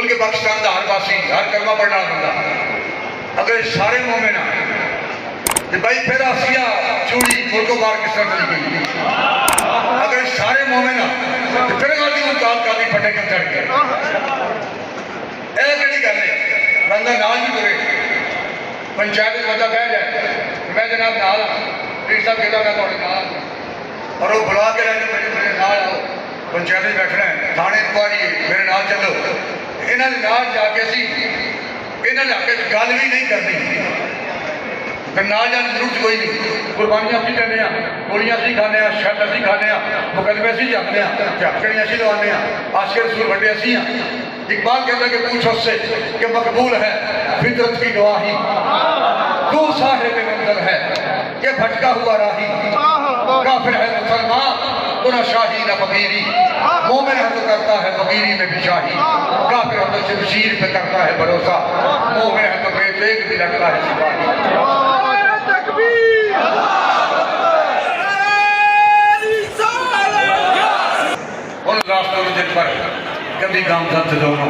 मुल्क पाकिस्तान का हर वासी, हर कलमा पढ़ने वाला बंदा अगर सारे मोमिन तो भाई फिर आसिया चूड़ी मुल्कों बाहर किस तरह चली गई। अगर सारे मोमिन तो फिर गाजी मुमताज कादी फटे क्यों चढ़ गए। यह कि गल है बंदा नाल भी तुरे पंचायत बंदा बह जाए मैं जनाब नाल पीर साहब कहता मैं थोड़े नाल और वो बुला के रहने मेरे नाल आओ पंचायत में बैठना है थाने इंक्वायरी मेरे नाल चलो। इन्होंने नाल जाके असी इन्होंने आके गल भी नहीं करनी फिर नाल जाने की जरूरत कोई नहीं। कुर्बानियां असी देने गोलियां असी खाने शर्त असी खाने मुकदमे असी जाते झटकड़ियां असी लवाने आशिक रसूल बड़े असी हाँ। इकबाल कहता कि पूछ उससे कि मकबूल है फितरत की गवाही तू साहिब मंजिल है कि भटका हुआ राही काफिर है मुसलमान तो न शाही न फकीरी मोमिन है तो करता है फकीरी में भी शाही काफिर है तो शमशीर पे करता है भरोसा मोमिन है तो बेतेग भी लगता है सिपाही। उन रास्तों में जिन पर कभी गामजन से दोनों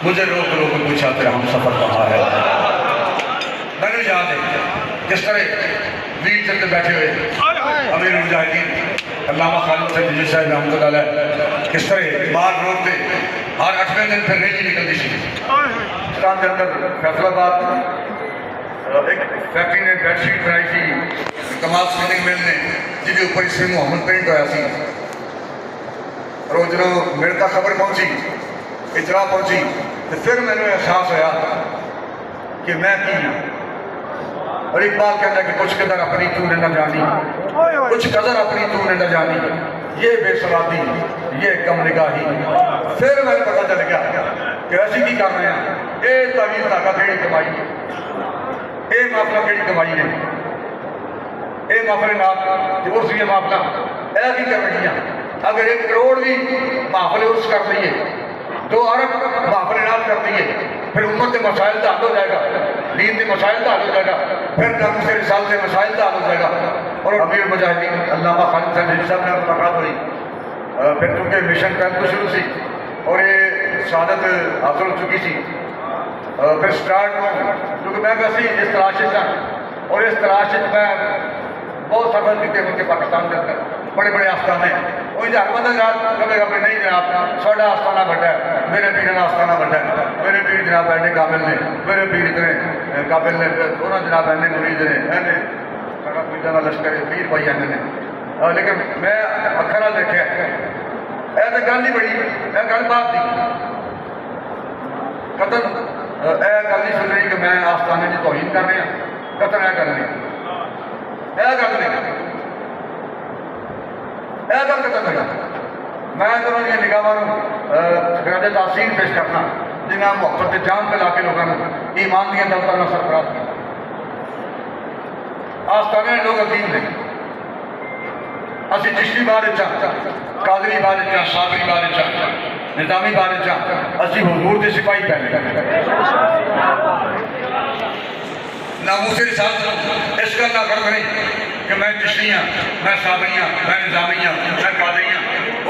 मुझे रोक रोक पूछा तेरा हम सफर कहाँ है। मैंने याद है किस तरह वीर चंद बैठे हुए अमीर मुजाहिदीन अल्लामा खालिद सैयद साहब रहमतुल्लाह अलैह किस तरह बार रोड पे हर 8वें दिन फिर रैली निकलती थी। पाकिस्तान के अंदर फैसलाबाद एक फैक्ट्री ने बेडशीट बनाई थी कमाल स्पिनिंग मिल ने जिसके ऊपर इसमें मोहम्मद पेंट होया सी और जो मेरे तक खबर पहुंची इतला पहुंची तो फिर मैंने एहसास होया कि मैं की और इकबाल कहता कि कुछ कदर अपनी तूने न जानी कुछ कदर अपनी तूने न जानी ये बेसवादी ये कम निगाही। फिर मैंने पता चल गया कि असी की कर रहे हैं ये तवीज़ धागा केड़ी कमाई ये माफला केड़ी कमाई ने ये माफले नाल उर्स ये माफला यह भी कर रही हैं। अगर 1 करोड़ भी माफले उर्स कर दिए 2 अरब माफले नाल कर दिए फिर उम्मत के मसाइल का हल हो जाएगा दीन के मसाइल का हल हो जाएगा फिर नामूस रिसालत के मसाइल का हल हो जाएगा। और अमीर मुजाहिदीन अल्लामा खालिद साहब ने मुलाकात हुई फिर चूँकि मिशन कैंप तो शुरू सी और ये शहादत हासिल हो चुकी थी फिर स्टार्ट हो क्योंकि मैं वैसे इस तलाश और इस तलाश मैं बहुत सफर किए उनके पाकिस्तान के अंदर बड़े बड़े आस्थाने वही हर बंदा जनाब कहेगा भाई नहीं जनाब साढ़ा आस्थाना बड़ा है मेरे पीर का आस्थाना बड़ा है मेरे पीर जनाब ऐने काबिल ने मेरे पीर इतने काबिल ने दोनों जनाब ऐने मुरीद ने ऐने सारा पीर का लश्कर पीर भाई ऐने ने लेकिन मैं अखर देखा यह तो गल ही बड़ी यह गल बात थी कतल यह गल नहीं सुन रही कि मैं आस्थाने की तौहीन कर रहा कतल यह गल नहीं यह गल नहीं यह गल कतल नहीं। मैं दोनों दी निगाहों खराज तासीर पेश करना जिन्हें मुहब्बत जान पे लाके लोगों को ईमान दी दौलत में सरफराज किया। आस्थाने लोग अकीम ने असी चिश्ती बारे कादरी बारे सादरी बारे निजामी बारे असी हुजूर के सिपाही पहले नामूसे रिसालत इस गल का फर्क नहीं कि मैं चिश्ती हाँ मैं सादरी हाँ मैं निजामी हाँ मैं कादरी हाँ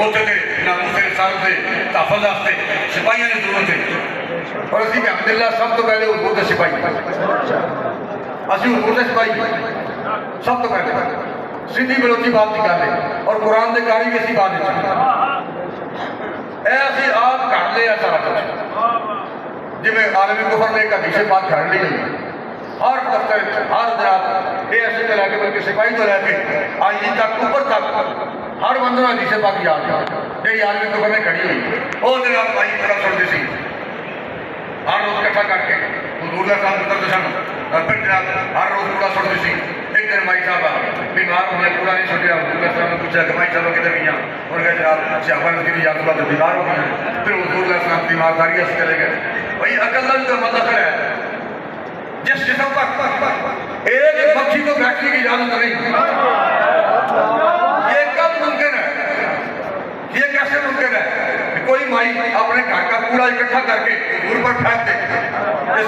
उत्थे नामूसे रिसालत के तहफ़्फ़ुज़ वास्ते सिपाहियों की जरूरत है और असी अल्हम्दुलिल्लाह सब तो पहले हुजूर के सिपाही असी हुजूर के सिपाही सब तो पहले सीधी बलोची बात की गल है और कुरान के कारी भी असी बात ऐसी आप घट लिया सारा कुछ जिमें आलमी कुफर ने एक हदीस पाक घट ली गई हर दफ्तर हर जनाब ये ऐसे तो लैके बल्कि सिपाही तो लैके आज तक ऊपर तक हर बंद हदीस पाक याद जी आलमी कुफर ने खड़ी हुई वो जनाब भाई बड़ा सुनती सी हर रोज इकट्ठा करके हुजूर का काम उतरते सन फिर जनाब हर रोज पूरा सुनती सी। एक दिन माई साहब बीमार होने पूरा नहीं छुटिया हुजूर साहब ने पूछा कि माई साहब कितने गई उन्होंने कहा जनाब शाहबान की याद तो बीमार हो गई फिर हुजूर साहब बीमारदारी से चले गए। भाई अकल का मतलब है जिस जिसम पर एक पक्षी को बैठने की इजाजत नहीं ये कब मुमकिन है ये कैसे मुमकिन है कोई माई अपने घर का कूड़ा इकट्ठा करके हुजूर पर फेंक दे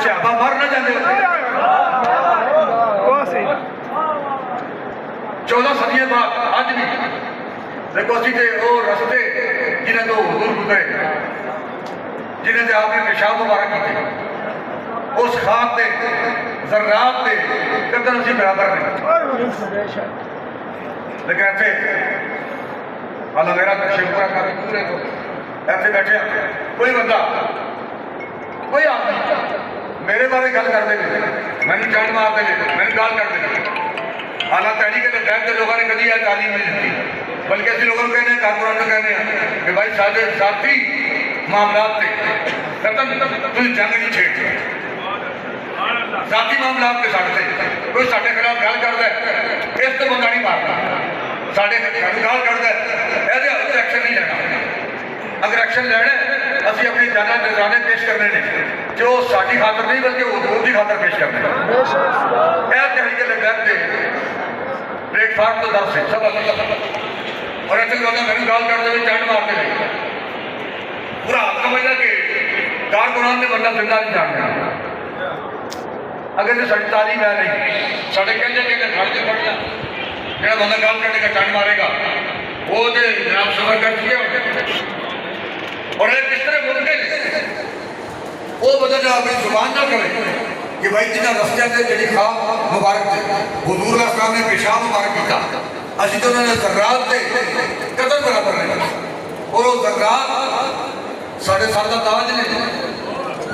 सहाबा मर न जाते 14 सदियों बाद अज भी देखो असी वो रस्ते जिन्हें तो हुजूर गुजरे जिन्हें आपने पेशाब मुबारक किए उस खाक के जर्रात के कदम से बराबर नहीं। लेकिन ऐसे अल्लाह मेरा दर्शन पूरा कर पूरे को ऐसे बैठे कोई बंदा कोई आदमी मेरे बारे गल कर दे मैंने चंड मार दे मैंने गाल कर दे हालांकि तहरीक बैठ के लोगों ने कभी यह तालीम नहीं दी बल्कि ऐसे लोगों को कहने हैं कारपोरेट को कहने हैं कि भाई साढ़े साथी मामला थे तुम जंग नहीं छेड़ जाती मामला के साथ कोई साढ़े खिलाफ गल करता है इस तो बंदा नहीं मारता साढ़े गल करता है ये एक्शन नहीं लेना अगर एक्शन लेना असं अपनी जाना नजराने पेश करने ने जो साड़ी खातर नहीं बल्कि हजूर की खातर पेश करने तहरीक बैठ के प्लेटफार्म तो दस है सब और ऐसे बंदा मैंने गाल करते हुए चंड मारते हुए पूरा हाथ समझना कि कारकुनान ने बंदा जिंदा नहीं जानना अगर तो साड़ी तालीम है नहीं साढ़े कहते खड़ के फट जो बंदा गाल करने का चंड मारेगा वो तो जनाब सफर कर चुके होंगे और किस तरह बोलते वो बंदा जो अपनी जुबान ना करे कि भाई जिन्हें रस्ते से जी खा मुबारक थे हुजूर ने पेशाब मुबारक किया असं तो उन्होंने जर्रात से कदर बराबर नहीं और वो जर्रात साढ़े सर का ताज ने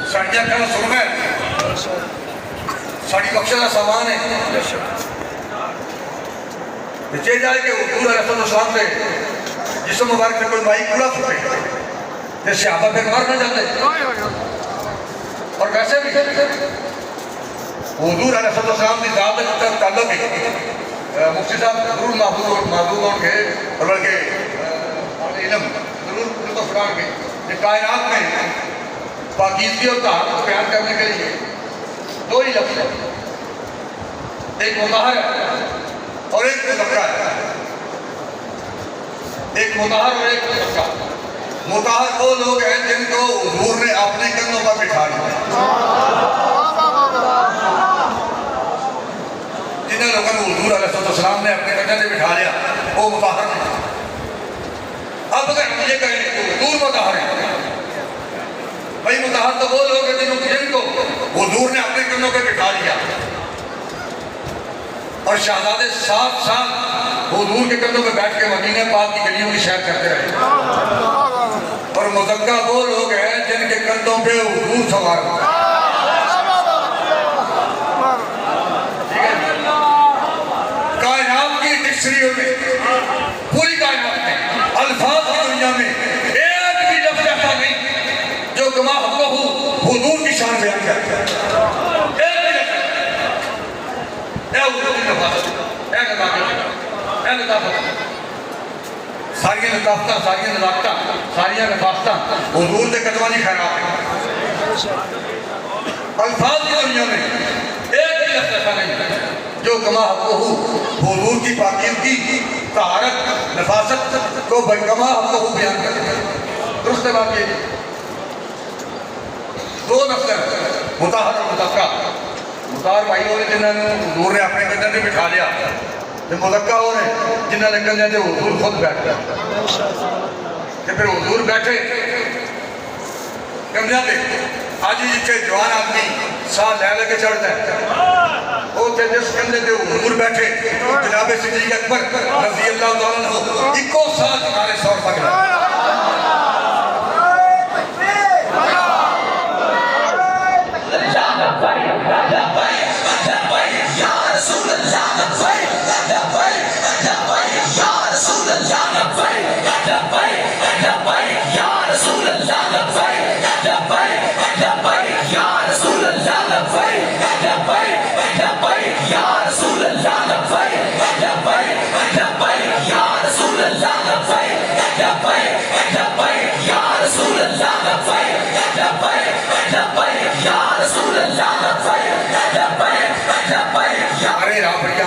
साड़ियाँ क्या सुन है साड़ी बख्शे का सामान है चे जाए कि हुजूर अलैहिस्सलाम से जिसम मुबारक से कोई माई कूड़ा फूटे तो सहाबा फिर मर न जाते और वैसे भी हुजूर अलैहिस्सलाम की जात का ताल्लुक है मुफ्ती साहब जरूर महफूज होंगे और बल्कि इलम जरूर उनको फरान के कि कायनात में पाकीज़गी और तहफ़्फ़ुज़ को बयान करने के लिए दो ही लफ्ज़ हैं एक मुताहर है और एक मुज़क्का है एक मुताहर और एक मुज़क्का मुताहर वो लोग हैं जिनको हुजूर ने अपने कंधों पर बिठा दिया जिन्हें लोगों को हुजूर अलैहिस्सलाम ने अपने कंधे से बिठा लिया वो मुताहर नहीं अब अगर हम ये कहें तो हुजूर मुताहर है भाई मुताहर तो वो लोग हैं जिनको हुजूर ने अपने कंधों पर बिठा लिया और शहजादे साथ साथ हुजूर के कंधों पर बैठ के मदीने पाक की गलियों की सैर करते रहे और मुज़क्का वो लोग हैं जिनके कंधों पे हुजूर सवार हो कायनात की डिक्शनरी में पूरी कायनात में अल्फाज की दुनिया में एक भी लफ्ज़ ऐसा नहीं जो कमा हुजूर की शान बयान करता है सारिया लताफत सारिया नजाकत सारिया नफासत हुजूर के कदमां की खैरात है अल्फाज की दुनिया में एक भी लफ्ज़ ऐसा नहीं जो कमा हुजूर की पाकीज़गी तहारत नफासत को कमा बयान करता है दुरुस्त बात ये दो लफ्ज़ मुताहर और मुज़क्का मुताहर भाई हो जिन्होंने हुजूर ने अपने कंधे से बिठा लिया तो मुज़क्का हो रहे जिन्होंने कंधे से हुजूर खुद बैठा तो फिर हुजूर बैठे कंधे पे अज जिथे जवान आदमी साह लै लैके चढ़ता है उसे जिस कंधे से हुजूर बैठे जनाब सिद्दीक़ अकबर रज़ी अल्लाह तआला अन्हु इको साह सारे सौर तक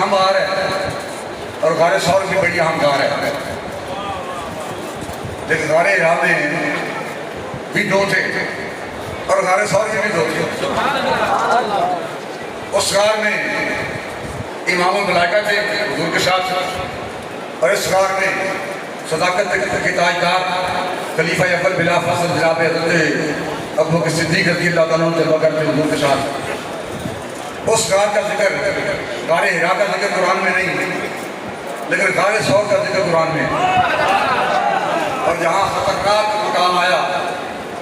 हम आ रहे हैं और गारे सौर की बढ़िया हम गा रहे हैं लेकिन गारे राह में भी दो थे और गारे सौर के भी दो थे उस गार में इमाम मलाइका थे हुजूर के साथ और इस गार में सदाकत के ताजदार खलीफा अव्वल बिला फजल जनाब हज़रत अबू बकर सिद्दीक रज़ियल्लाहु ताला अन्हु जलवा करते हुजूर के साथ। उस गार का जिक्र, गारे हिरा का जिक्र कुरान में नहीं, लेकिन गारे सौर का जिक्र कुरान में। और जहाँ खतरनाक मकाम आया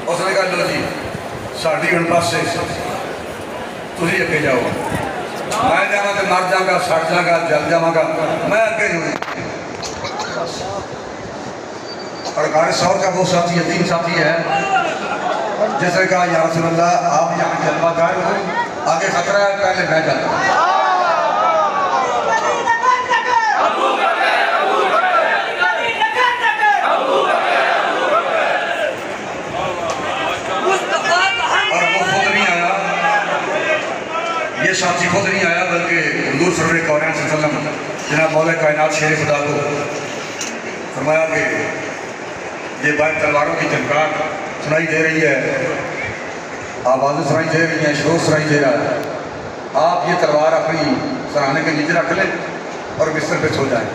उसने कहा लो जी साड़ी उन पास से तुम अगे जाओ, मैं जाना तो मर जागा, सड़ जागा, जल जावागा, मैं अगे नहीं। और गारे सौर का वो साथी यतीम साथी है जिसने कहा या रसूल अल्लाह आप यहाँ जलवा गार हो, आगे खतरा है, पहले मैं जाता। साथी खुद नहीं आया बल्कि हुजूर सल्लल्लाहु अलैहि वसल्लम जनाब मौला कायनात शेर खुदा को फरमाया कि ये बात तलवारों की झनकार सुनाई दे रही है, आवाज़ें सुनाई दे रही हैं, शोर सुनाई दे रहा है, आप ये तलवार अपनी सराहने के नीचे रख लें और बिस्तर पे सो जाएं,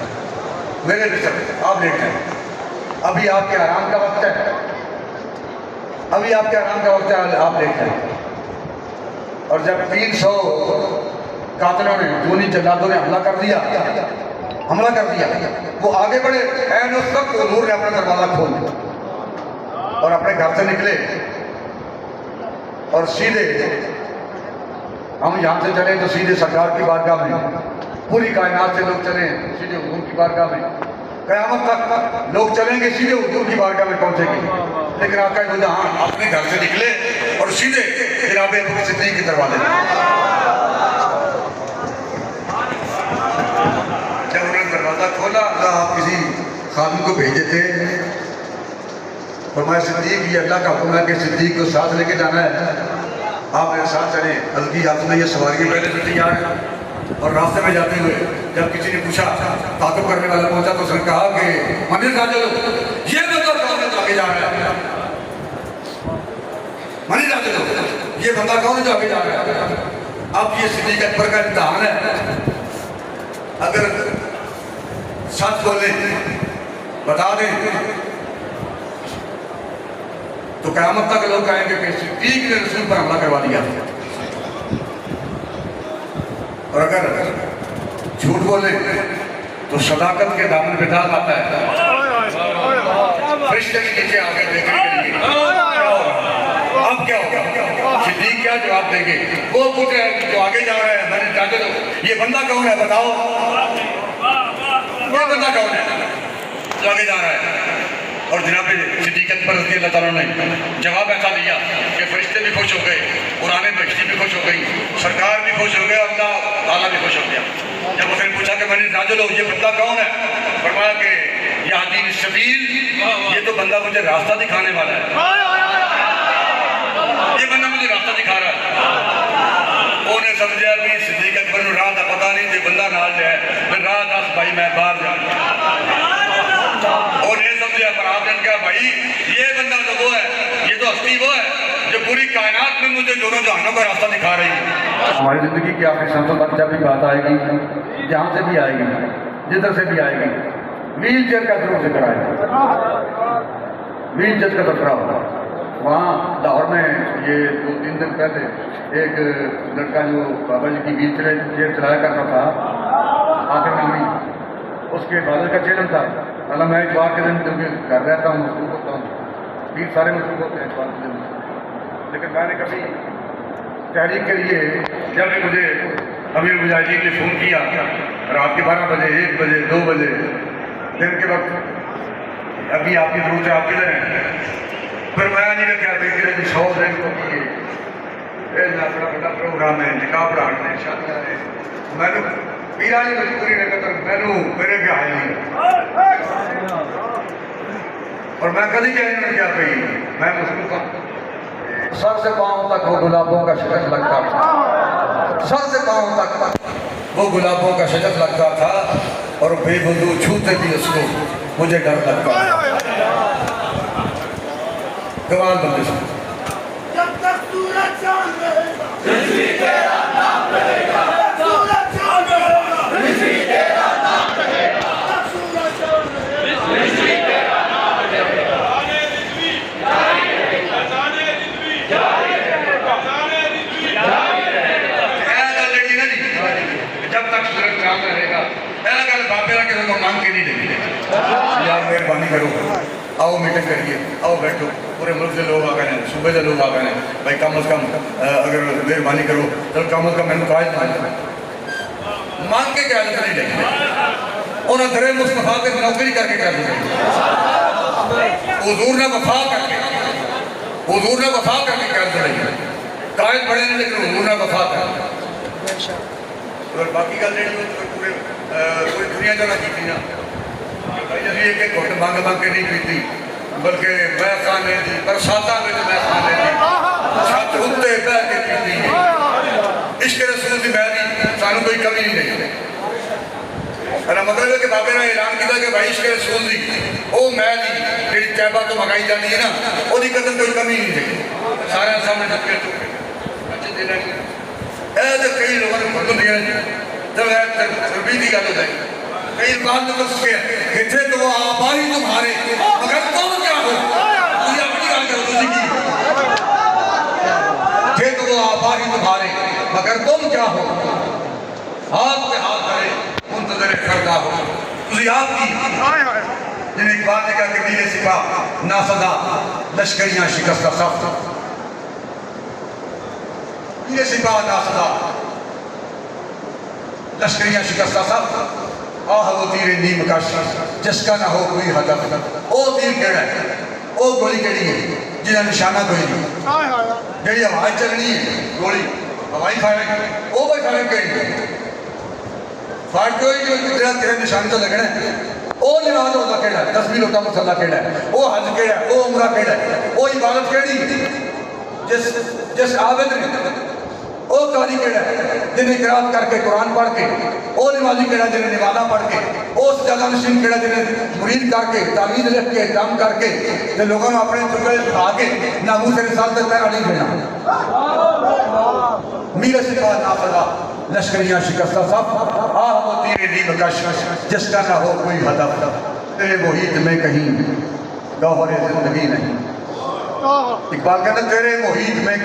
मेरे बिस्तर पे आप लेट जाएं। अभी आपके आराम का वक्त है, अभी आपके आराम का वक्त है, आप लेट जाएं। और जब 300 कातिलों ने, खूनी जल्लादों ने हमला कर दिया, वो आगे बढ़े, ऐन उस वक्त हुजूर ने अपना दरवाज़ा खोल दिया और अपने घर से निकले और सीधे, हम यहाँ से चले तो सीधे सरकार की बारगाह में, पूरी कायनात से लोग चले सीधे हुजूर की बारगाह में, क़यामत तक लोग चलेंगे सीधे हुजूर की बारगाह में पहुँचेंगे। लेकिन आका दो जहां अपने घर से निकले और सीधे जनाब अबू बकर सिद्दीक के दरवाजे में। जब उन्होंने दरवाज़ा खोला, आप किसी खादिम को भेजे थे, फरमाया सिद्दीक ये अल्लाह का हुक्म है कि सिद्दीक को साथ लेके जाना है, आप मेरे साथ चले। हल्की आपने ये सवारी पहले से तैयार है। और रास्ते में जाते हुए जब किसी ने पूछा, ताक़ुब करने वाला पहुंचा तो उसने कहा कि मंदिर जा चलो, ये बंदा कौन है जो आगे जा रहा है, मंदिर जा चलो, ये बंदा कौन है जो आगे जा रहा है। अब ये सिद्दीक अकबर का इम्तिहान है, अगर सच बोले बता दें तो क़यामत तक लोग कहेंगे कि सिद्दीक ने रसूल पर हमला करवा दिया। और अगर झूठ बोले तो सदाकत के दामन पे दाग आता है। फरिश्ते के नीचे आगे देखने के लिए अब क्या होगा, सिद्दीक क्या जवाब देंगे। वो पूछ रहे हैं जो आगे जा रहा है, मैंने जाके दो ये बंदा कौन है बताओ, ये बंदा कौन है जो आगे जा रहा है। और जनाब सिद्दीक अकबर रज़ियल्लाहु ताला ने जवाब ऐसा दिया कि फरिश्ते भी खुश हो गए, कुरान बख्शी भी खुश हो गई, सरकार भी खुश हो गया, अल्लाह ताला भी खुश हो गया। जब उसने पूछा कि मैंने नाज़िल हो ये बंदा कौन है, फरमाया कि यादीन सबील, ये तो बंदा मुझे रास्ता दिखाने वाला है, ये बंदा मुझे रास्ता दिखा रहा है। उन्हें समझा भी सिद्दीक अकबर को राह का पता नहीं जो बंदा नाल है, मैं राह दस भाई मैं बाहर जाऊँ। और ये समझा पर आपने कहा भाई ये बंदा तो वो है, ये तो हस्ती वो है जो पूरी कायनात में मुझे दोनों जहानों का रास्ता दिखा रही है। हमारी जिंदगी की आखिरी सांसों तक जब भी बात आएगी, जहाँ से भी आएगी, जिधर से भी आएगी, व्हील चेयर का जरूर जिक्र आएगा, व्हील चेयर का टकरा होगा। वहाँ लाहौर में ये 2-3 दिन पहले एक लड़का जो बाबा जी की व्हील चेयर चलाया करता था, आखिर में उसके फादर का चैलेंज था। हालांकि मैं इतवार के दिन घर रहता हूँ, मसरूफ होता हूँ, व्हील सारे मसरूफ होते हैं इतवार के दिन, लेकिन मैंने कभी तहरीक के लिए जब भी मुझे अमीर मुजाहिदीन ने फ़ोन किया रात के 12 बजे, 1 बजे, 2 बजे दिन के वक्त, अभी आपकी जरूरत है, आप किधर हैं, फिर मैं नहीं रखा देखिए 100 दिन को किए अपना बड़ा प्रोग्राम है, निकाह पढ़ाने शादियाँ ने, मैंने पीरा जी मजबूरी ने कहता मैनू मेरे क्या है नहीं। और मैं कभी क्या इन्होंने क्या कही, मैं मसरूफ हूँ। सर से पाँव तक वो गुलाबों का शजर लगता था, सर से पाँव तक वो गुलाबों का शजर लगता था, और बेवजू छूते भी उसको मुझे डर लगता था। कमाल बंदे से जब तक सूरज चांद रहेगा, तेरा नाम रहेगा, सूरज चांद रहेगा, तेरा नाम रहेगा, सूरज चांद रहेगा, तेरा नाम रहेगा, जाने रिज़वी, जाने रिज़वी, मेहरबानी करो, आओ मीटिंग करिए, आओ बैठो, पूरे मुल्क से लोग आ गए हैं, सूबे से लोग आ गए हैं, भाई कम अज़ कम अगर मेहरबानी करो तो कम अज़ कम मैंने कायद मांग के क्या नहीं लगी उन्हें दरे मुस्तफा के नौकरी करके कर दी, हुजूर ने वफा करके कर दी, कायद बड़े ने लेकिन हुजूर ने वफा कर। और बाकी गल जी पूरे पूरी दुनिया जो ना की ना भाई अभी एक घुट मंग के नहीं पीती, बल्कि मैं खाने दी बरसाता में मैं खाने दी छत उत्ते बह के पीती है। इश्क रसूल की मैं दी सानू कोई कमी नहीं रही। मतलब है कि बाबे ने ऐलान किया कि भाई इश्क रसूल दी वो मैं दी जी तैयबा तो मंगाई जाती है ना वो कदम कोई कमी नहीं रही। सारे सामने डके अच्छे दिन कई लोगों ने खुद दिया जब रबी की गल हो जाए कई बात तो थे तो वो आपा ही तुम्हारे मगर तुम क्या हो अपनी गल करो थे तो वो आपा ही तुम्हारे मगर तुम क्या हो हाथ पे हाथ करे मुंतजर करता हो आपकी जिन्हें एक बात देखा कि नीले सिपा ना सदा लश्करियां शिकस्त सख्त नीले सिपा ना सदा लश्करियां शिकस्त सख्त आह वो तीर नीम कश जिसका ना हो कोई हदफ वो तीर केड़ा है वो गोली केड़ी है जिन्हें निशाना कोई नहीं जी आवाज चलनी है गोली हवाई फायरिंग वो भाई फायरिंग केड़ी फायर कोई जो तेरे निशाने तो लगना है वो नमाज होता केड़ा है तस्बीह होता मुसल्ला केड़ा है वो हज केड़ा है वो उमरा केड़ा है वो इबादत केड़ी जिस आबिद ने वो कारी केड़ा है जिन्हें किरात करके कुरान पढ़ के वो नमाजी केड़ा जिन्हें नमाज़ा पढ़ के वो सजादा नशीन केड़ा जिन्हें मुरीद करके तावीज़ लिख के दम करके जो लोगों ने अपने चुके खा के नामूस से रिसालत से पैरा नहीं देना मीर सिपा नाफदा लश्करियां शिकस्ता सब आह वो तीरे नीम कश जिसका ना हो कोई हदफ तेरे मुहीत में कहीं गौहर जिंदगी नहीं। इकबाल कहते तेरे मुहीत में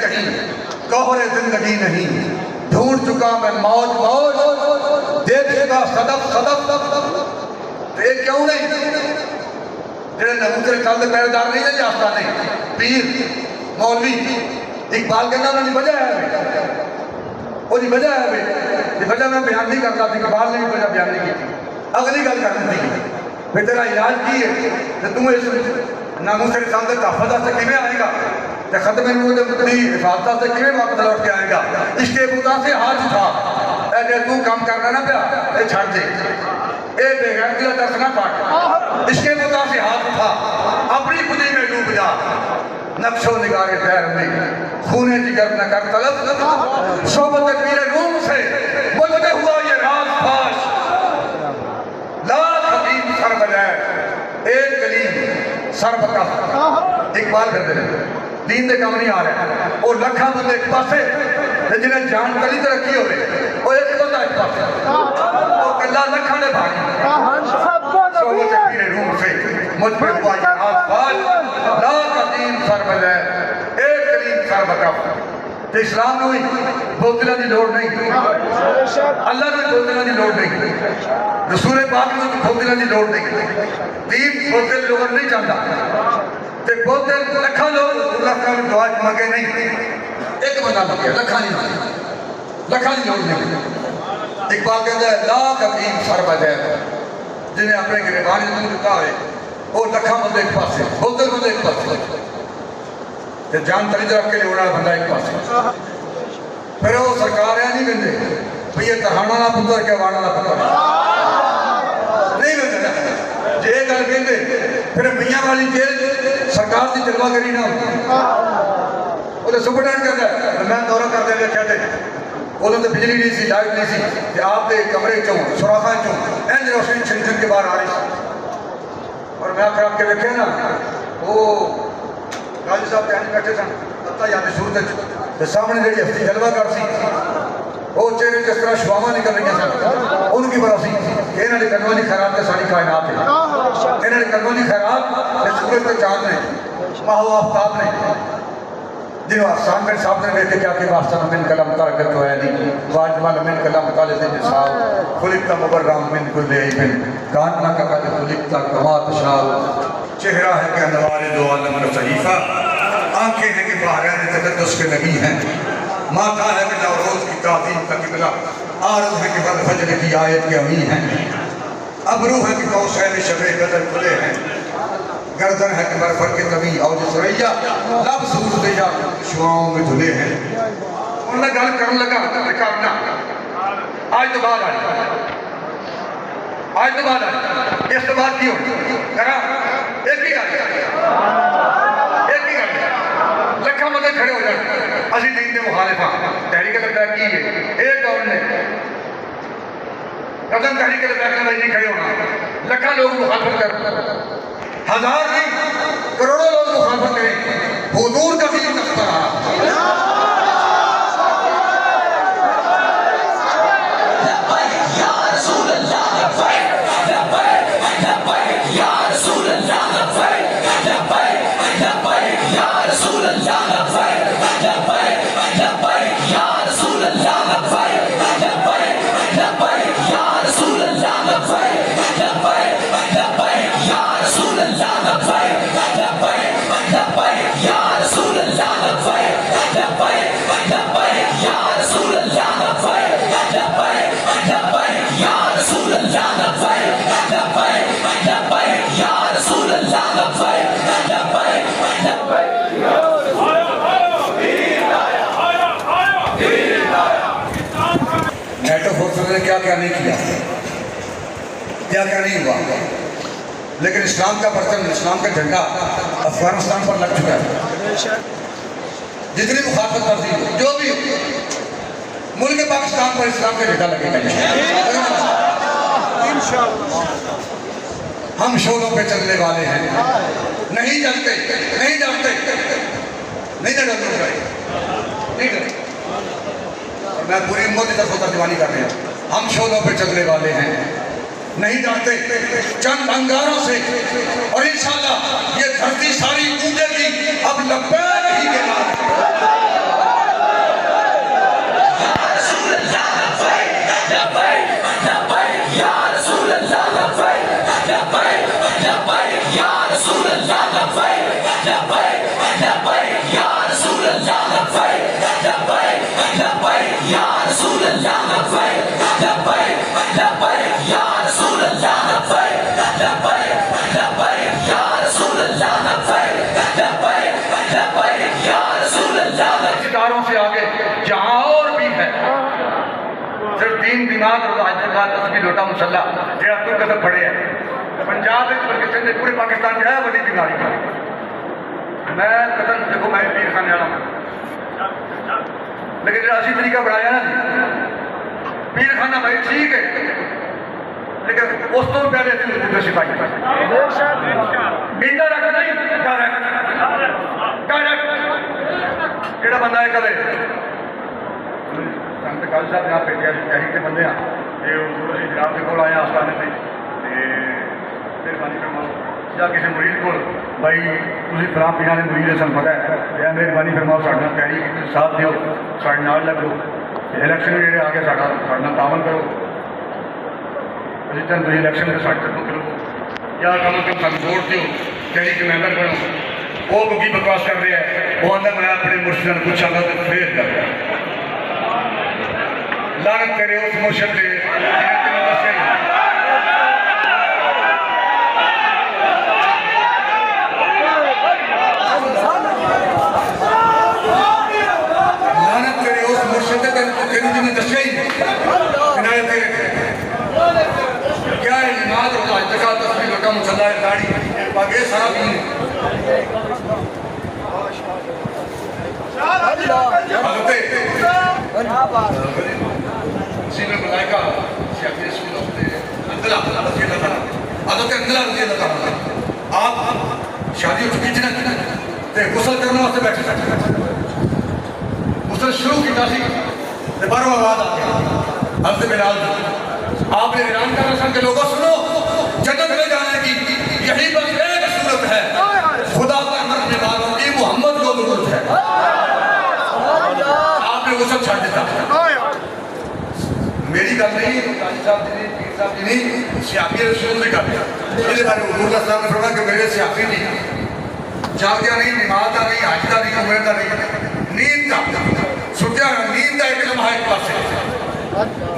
कहीं गौहर जिंदगी नहीं ढूंढ चुका मैं मौज मौज देखेगा सदफ ये क्यों नहीं जेड़े नबूसरे साल के पहरेदार नहीं है जाफता नहीं पीर मौलवी इकबाल कहना उन्होंने वजह है वजह मैं बयान नहीं करता थी इकबाल ने भी वजह बयान नहीं की अगली गल कर दी फिर तेरा इलाज की है तो तू इस नामूस रिसालत के तहफ़्फ़ुज़ वास्ते किवें आएगा तो खत्म नबूवत की हिफाजत से किवें वापस लौट के आएगा। इसके खुदा से हाथ उठा जे तू काम करना ना पिया ये छड़ दे ये बेगैरती का दर्द ना काट इसके खुदा से हाथ उठा अपनी खुदी में डूब जा नक्शो निगारे पैर में खूने जिगर न कर तलब सोबत पीरे रूम से मुझे हुआ ये रात फाश लाख हबीब सर बजाए एक कलीम सर बका इकबाल कर दे दीन दे काम नहीं आ रहा वो लखा बंदे एक पासे जिन्हें जान कली तो रखी होवे वो एक बंदा एक पासे वो कल्ला लखा ने भागी सोबत पीरे रूम से मुझ पे हुआ ये रात फाश लाख हबीब सर बजाए एक कलीम सर बका तो इस्लाम में बोतलों की लोड़ नहीं अल्लाह में बोतलों की लोड़ नहीं रसूल पाक में बोतलों की लोड़ नहीं दीन बोतल लोग नहीं चाहता ते बोतल लखा लोग लखा दुआ मंगे नहीं एक बंदा मंगे लखा नहीं लोड़ नहीं। इकबाल कहता है लाख हबीब सर बजाए जिन्हें अपने गिरबान में रुका हो वो लखा बंदे एक पास बोतल बंदे एक पास जान तली रख के लिया बंदा एक पास फिर वो सरकार नहीं कहते भई ये तहाना का पुत्र क्या वाणा का पुत्र नहीं कहते जे गल कहते फिर मियाँ वाली जेल सरकार की जलवागरी ना होती वो सुपरटेंडेंट कहता मैं दौरा करते देखा उदों तो बिजली नहीं सी लाइट नहीं सी आपके कमरे चो सुराखा चो इंज रोशनी छिन छिन के बाहर आ रही और मैं आखिर आपके देखे ना वो गाजी साहब कहने बैठे सन पता याद सूरत सामने जी हस्ती जलवागर सी वो चेहरे जिस तरह शुआवां निकल रही सन उनकी बड़ा सी इन्हों की कदमों की खैरात तो सारी कायनात है इन्हों की कदमों की खैरात सूरज के चांद ने माहो आफ्ताब ने जिन्हों आसान मेरे सामने रहते क्या कि वास्ता मिन कलम तरकत तो है नहीं वाजमान मिन कलम ताले से निसाब खुलिकता मुबर्राम मिन कुल्ले इबिन कान्ना का कद खुलिकता कमात शाल चेहरा है कि अनवार दो आलम का सहीफा आंखें हैं कि बाहर तकद्दुस के नबी हैं माथा है कि नौरोज की ताज़ीम का किबला आरज़ है कि बल फजर की आयत के अमी हैं अबरू है कि कौसैन शबे कदर खुले हैं गर्दन है कि बरफर के तभी और सुरैया लब सूर दिया शुआओं में धुले हैं उन्हें गल करने लगा करना आज तो बाद आई इस तो बाद की होगी करा एक ही गल लखा मतलब खड़े हो जाए असि दीन के मुखालिफ हाँ तहरीक लगा की है एक दौर ने कदम तहरीक लगा नहीं खड़े होना लखा लोग मुखालफत कर हजार नहीं करोड़ों लोग मुखालफत करें हुजूर का भी नक्शा रहा नेटो फोर्सेस ने क्या क्या नहीं किया क्या क्या नहीं हुआ लेकिन इस्लाम का परचम इस्लाम का झंडा अफगानिस्तान पर लग चुका है जितनी मुखालफत करती जो भी मुल्क पाकिस्तान पर इस्लाम का झंडा लगेगा हम शोरों पे चलने वाले हैं नहीं डरते नहीं डरते नहीं डरते नहीं डरते मैं पूरी उम्मत की तरफ तर्जुमानी कर रहे हैं हम शोरों पे चलने वाले हैं नहीं डरते चंद अंगारों से और इंशाल्लाह ये धरती सारी गूंजेगी अब लब्बैक ही के नाम से आगे जहाँ और भी है सिर्फ तीन दिमाग और तस्वीर लोटा मुसल्ला जो अब्दुल कदम पड़े हैं पंजाब में पूरे पाकिस्तान जो है बड़ी बीमारी का मैं कदम देखो मैं पीर खाने वाला हूँ लेकिन जो असी तरीका बढ़ाया ना पीर खाना भाई ठीक है लेकिन उस तो पहले सिपाही इंडायरेक्ट नहीं डायरेक्ट ਜਿਹੜਾ ਬੰਦਾ ਇਹ ਕਵੇ ਸੰਤ ਕਾਲ ਸਾਹਿਬ ਨਾਲ ਭੇਜਿਆ ਸ਼ਹੀਦ ਦੇ ਬੰਦੇ ਆ ਤੇ ਉਹ ਅਸੀਂ ਜਨਾਬ ਦੇ ਕੋਲ ਆਏ ਆਸਤਾਨੇ ਤੇ ਮਿਹਰਬਾਨੀ ਫਰਮਾਓ ਜਾਂ ਕਿਸੇ ਮੁਰੀਦ ਕੋਲ ਬਾਈ ਤੁਸੀਂ ਫਰਾਂ ਪੀਰਾਂ ਦੇ ਮੁਰੀਦ ਦੇ ਸਾਨੂੰ ਪਤਾ ਹੈ ਜਾਂ ਮਿਹਰਬਾਨੀ ਫਰਮਾਓ ਸਾਡੇ ਨਾਲ ਤਿਆਰੀ ਕੀਤੀ ਸਾਥ ਦਿਓ ਸਾਡੇ ਨਾਲ ਲੱਗੋ ਇਲੈਕਸ਼ਨ ਜਿਹੜੇ ਆ ਗਏ ਸਾਡੇ ਨਾਲ ਤਾਮਨ ਕਰੋ ਅਸੀਂ ਤੁਹਾਨੂੰ ਇਲੈਕਸ਼ਨ ਦੇ ਸਾਡੇ ਤੋਂ ਕਰੋ ਜਾਂ ਕੰਮ ਤੋਂ ਸਾਨੂੰ ਵੋਟ ਦਿਓ ਤਿਆਰੀ ਦੇ ਮੈਂਬਰ ਬਣੋ वो मुझी बकवास कर रहे हैं वो आंदा मैं अपने मुर्शिद ने पूछा तो फिर कर लानत तेरे उस मुर्शिद ने लानत तेरे उस मुर्शिद ने तेरे जिन्हें दस्या ही क्या है नमाज और ज़कात तस्बीह का मुसल्ला दाढ़ी बाकी सारा भी आप शादी हो चुकी थी गुसल करने वास्ते बैठे गुसल शुरू किया बारों आवाज आ गया हफ्ते में डाल आपने ऐलान करना सन के लोगों सुनो जन्नत में जाने की यही बस एक सूरत है खुदा पर मरने वालों की मोहम्मद को जरूरत है गल नहीं, काजी साहब जी नहीं, पीर साहब जी नहीं, सियाफी रसूल की गल है। ये बारे हुजूर दा सलाम ने फरमाया कि मेरे सियाफी नहीं, जागदा नहीं, नमाज का नहीं, हज का नहीं, उम्र का नहीं, नींद का सुत्या नींद का एक लम्हा एक पासे,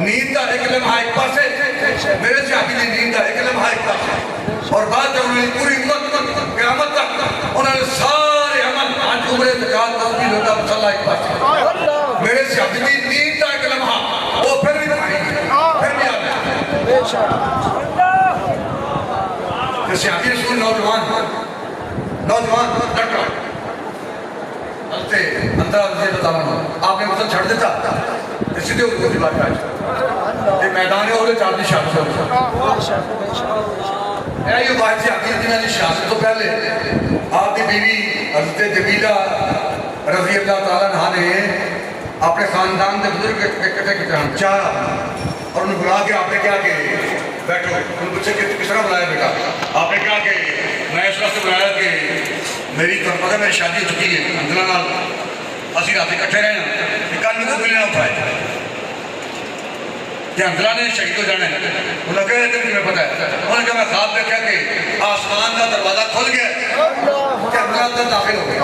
नींद का एक लम्हा एक पासे, मेरे सियाफी की नींद का एक लम्हा एक पासे। और बाद जब उन्होंने पूरी उम्मत क़यामत तक उन्होंने सारे अमल हज उम्र ज़कात तस्बीह होता मसला एक पासे, मेरे सियाफी की नींद का एक लम्हा वो फिर भी पाएंगे, फिर भी आते हैं। सियाफी रसूल नौजवान डॉक्टर अंदर आपने मतलब छड़ दिता सीधे उर्दू बात मैदान है चार शहादत यही बात से आती जिन्होंने शहादत तो पहले आपकी बीवी हज़रत जमीला रज़ी अल्लाह तआला अन्हा ने अपने खानदान के बुजुर्ग इकट्ठे किए चार और उन्हें बुला के आपने क्या कि बैठो, उन्हें पूछे कि किस तरह बुलाया बेटा, आपने क्या कि मैं इस वास्ते बुलाया कि मेरी तो पता मेरी शादी हो चुकी है अंदर नाल असं रात इकट्ठे रहे कल को मिलना उठाए कि अंदरा ने शहीद हो जाना है। उन्हें कहा तुम्हें पता है, उन्होंने कहा मैं ख्वाब देखा कि आसमान का दरवाजा खुल गया कि अंदरा अंदर दाखिल हो गया,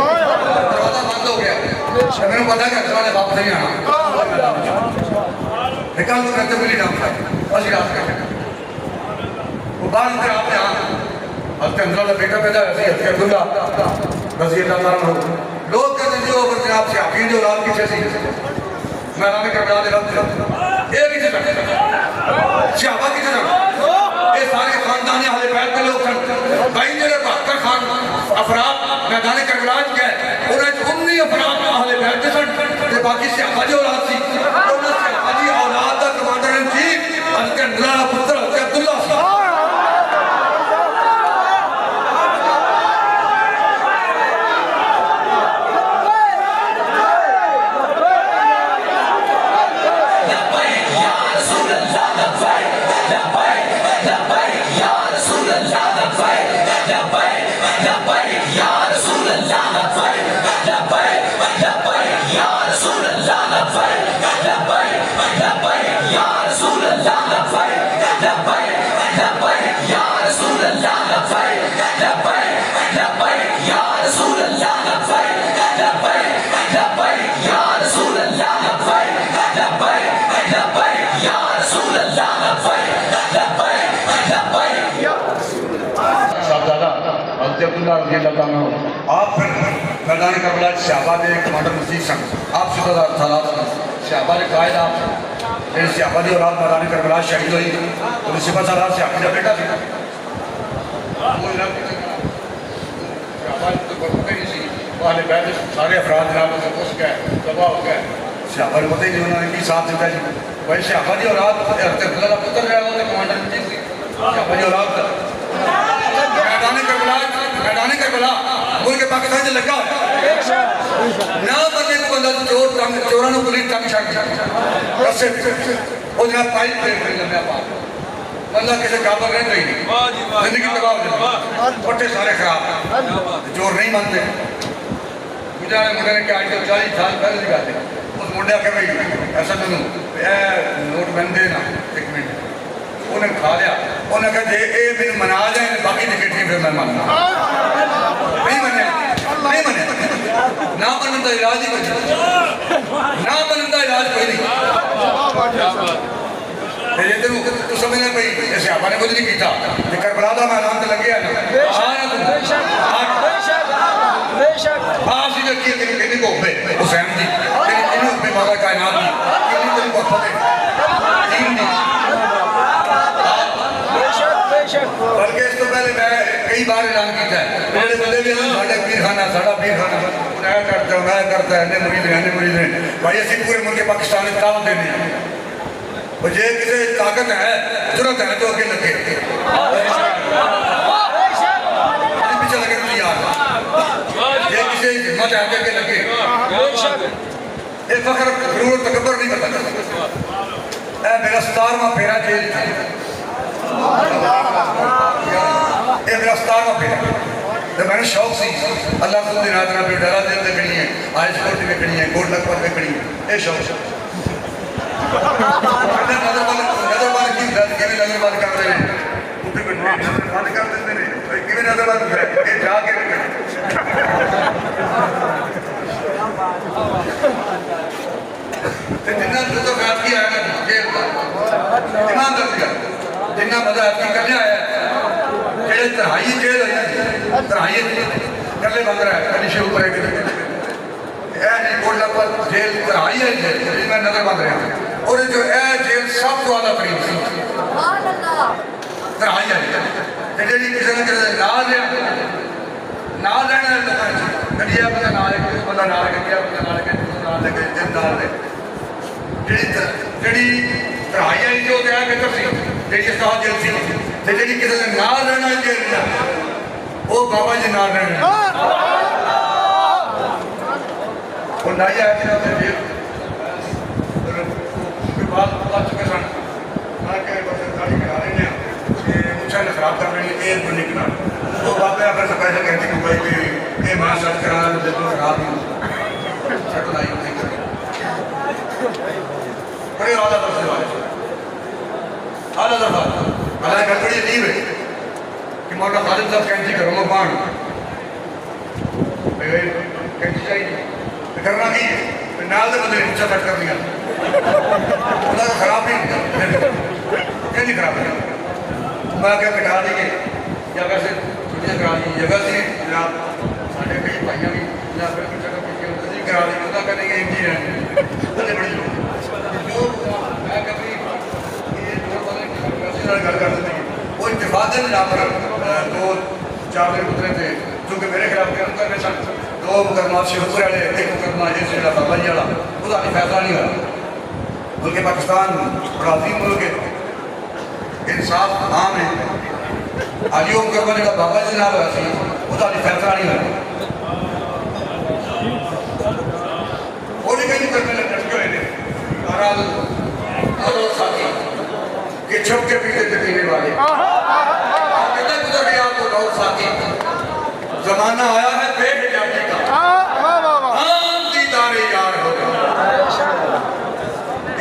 दरवाजा बंद हो गया, मैंने पता कि अंदरा ने वापस नहीं आना, निकाल तो कहते मिली ना उठाए असं रात कट्ठे वो बाद फिर आप यहाँ हज़रत अंदरा का बेटा पैदा है अब्दुल्ला रज़ी अल्लाह तआला अन्हु। लोग कहते हैं जो अगर आप से आपकी जो औलाद पीछे सी मैदान करबला दे रब ये किसे सहाबा किसे ये सारे खानदानी अहले बैत के लोग सन भाई जेड़े 72 खान अफराद मैदान करबला च गए उन्हें 19 अफराद अहले बैत के सन ते बाकी सहाबा दी औलाद सी उन्हें सहाबा दी औलाद दा कमांडर इन चीफ हज़रत अंदरा दा पुत्र हज़रत अब्दुल्ला सी। आप फिर मैदान करबला सहाबा के कमांडर मसीह सन आप सिद्धार्थ सालात सहाबा के कायद आप सहाबा की औलाद मैदान करबला शहीद हुई तो सिपा सालात सहाबी का बेटा था सारे अफराद जनाब घुस गए तबाह हो गए सहाबा को पता ही नहीं उन्होंने की साथ दिता जी भाई सहाबा की औलाद अब्दुल्ला का पुत्र रहा वो कमांडर मसीह सी सहाबा की औलाद मैदान करबला मुल्क पाकिस्तान से लगा ना बंदे को बंदा चोर चोरों को पुलिस तंग छड़ रस्से वो जनाब पाइप लम्बा पार बंदा किसी काबल रह गई नहीं जिंदगी तबाह हो जाती पट्टे सारे खराब चोर नहीं मानते मुझे मुंडे ने क्या 40 साल पहले की गल है उस मुंडे आके भाई ऐसा मैनू नोट बन देना एक मिनट उन्हें खा लिया उन्हें कहा जे ये मैंने मना जाए बाकी टिकट नहीं फिर मैं मानना नहीं मने ना मनन का इलाज ही कोई ना मनन का इलाज कोई नहीं जे तेन तू समझना भाई जैसे आपने कुछ नहीं किया करबला का मैदान तो लगे हुसैन जी माता कायनात की बल्कि इस तो पहले मैं कई बार ऐलान किया है मेरे बंदे भी साढ़े पीर खाना करता है मुरीद है भाई असं पूरे मुल्क पाकिस्तान में दावत देने और जे किसी ताकत है जरूरत है तो अगे लगे पीछे लगे तो यार जे किसी हिम्मत है आगे लगे ये फखर गुरूर तकबर नहीं करता मेरा 17वां फेरा जेल ये मेरा 17वां फेरा तो मैंने शौक सी अल्लाह को दिन रात पे डरा दिल में खड़ी है आयस कोट में खड़ी है कोट लखपत में खड़ी है ये शौक जिन्ना मजा करने आया जेड़े तराई जेल तराई कले बंद रहा है कनिशे ऊपर जेल तराई है जेल मैं नजर बंद रहा और जो है जेल सब तो आला तरीन सी तराई है जी किसी ने किसी ना लेना लोगों कड़िया बंदा ना लेके बंदा ना लेके बंदा ना लेके ना लेके जेल ना ले जी तराई है जो है बेहतर सी जी साथ जेल सी जी किसी ने ना लेना जेल वो बाबा जी ना लेना नाई आया जेल बाद पता चुके सन दाढ़ी करा लेने मुछा ने खराब कर लेनी एयर को निकला तो बाबा फिर से पैसे कहते कि भाई ये मां सर्च करा बिल्कुल खराब नहीं छट लाई नहीं कर बड़े आला दफे वाले आला दफा हालांकि गड़बड़ी नहीं है कि मौला खालिद साहब कैंची करो मैं पान कैंची चाहिए करना नहीं है नाल दे बंदे मुछा कट कर दिया खराब नहीं नहीं खराब नहीं मैं क्या कटा देंगे या वैसे छुट्टियाँ करा दी जगह से जनाब साढ़े कई भाइयों की या फिर कुछ जगह करा दी उसका करेंगे एक ही रहने बड़ी जो मैं कभी ये गल कर देते वो इतफाक के नाम पर 2-4 दिन गुजरे थे जो कि मेरे खिलाफ कर रहे सन 2 मुकदमा शिवपुर वाले एक मुकदमा ये बाबा जी वाला उसका फैसला नहीं हुआ बल्कि पाकिस्तान बड़ा अजीम मुल्क है इंसाफ आम है आज वो मुकदमा जो बाबा जी नाल हुआ उसका फैसला नहीं हुआ और कई मुकदमे लटके हुए नाराज साथी के छुप के पीते थे पीने वाले गुजर गया आपको बहुत साथी जमाना आया है बेहिजाबी का आम दीदार यार होगा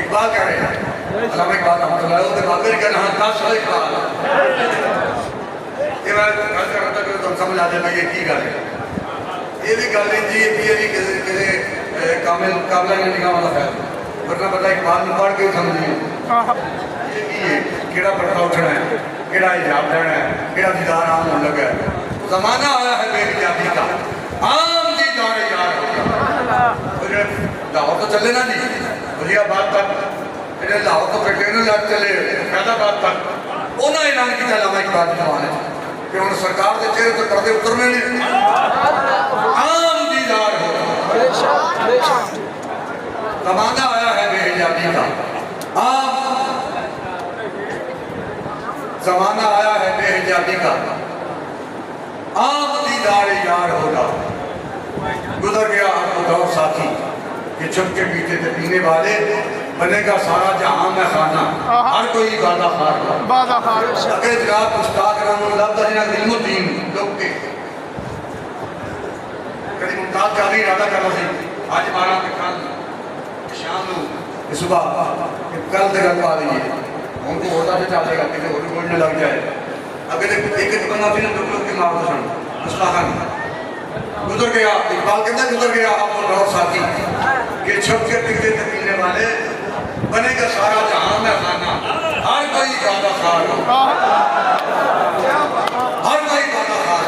इकबाल कह रहे हैं अल्लामा इकबाल रहमतुल्लाह अलैह बाबर का नाम था सो इकबाल ये मैं गल कर रहा था कि तुम समझ आ जाए ये की गल है ये भी गल है जी ये भी किसी कामिल काबला ने निगाह वाला है वरना पता इकबाल ने पढ़ के समझिए ये केड़ा पटका उठना है केड़ा हिजाब लेना है केड़ा दीदार आम होने लगा है जमाना आया है बेहिजाबी का आम दीदार यार होगा लाहौर तो चले ना जी वलियाबाद तक लाहौर तो कंटेनर लग चले फैदाबाद तक उन्होंने ऐलान किया अल्लामा इकबाल के जमाने कि हम सरकार के चेहरे तो पर्दे उतरने नहीं आम दीदार होगा जमाना आया है बेहिजाबी का जमाना आया है बेहिजाबी का आम दीदार यार होगा गुजर गया आपको दौर साथी कि छुप के पीते थे पीने वाले बनेगा सारा जहां में खाना हर कोई बादा खार अगर जनाब उस्ताद रहमुद्दीन लोग के कभी मुमताज का भी इरादा करना सी आज 12 के कल शाम को सुबह कल से गल पा लीजिए उनको होता भी चलेगा किसी और बोलने लग जाए अगर एक बंदा भी ना दो लोग के मार दो मुस्ताहन गुजर गया इकबाल कहता गुजर गया आपको दौर साथी कि छुप के पीते थे पीने वाले बनेगा सारा जहां में खाना हर कोई ज्यादा खार हो हर कोई ज्यादा खार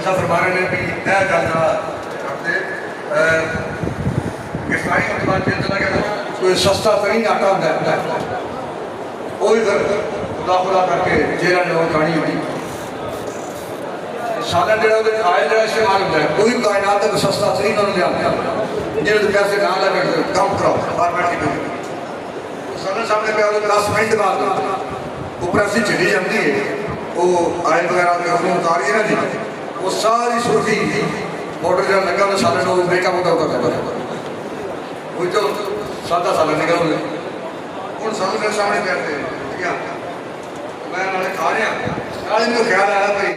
फरमाने ने भी तय करना करते गिरफ्तारी के बाद चला गया कोई सस्ता तरीन आटा होता है वो भी खुदा खुदा करके जेल लोग खानी होती सालन जो खाए जो इस्तेमाल होता है कोई कायनात का सस्ता तरीन उन्होंने लिया जिन्हें पैसे ना लगे कम कराओ गवर्नमेंट की सालन सामने पे 10 मिनट बाद ऊपर ऐसी चिड़ी जाती है वो आयल वगैरह उतारी है ना जी वो सारी सुर्खी बॉर्डर जहाँ लगा ना सारे लोग मेकअप होता होता था वो तो 7 साल निकल गए हूँ सानू मेरे सामने बैठते ठीक है मैं नाले खा रहा नाले मेरे ख्याल आया भाई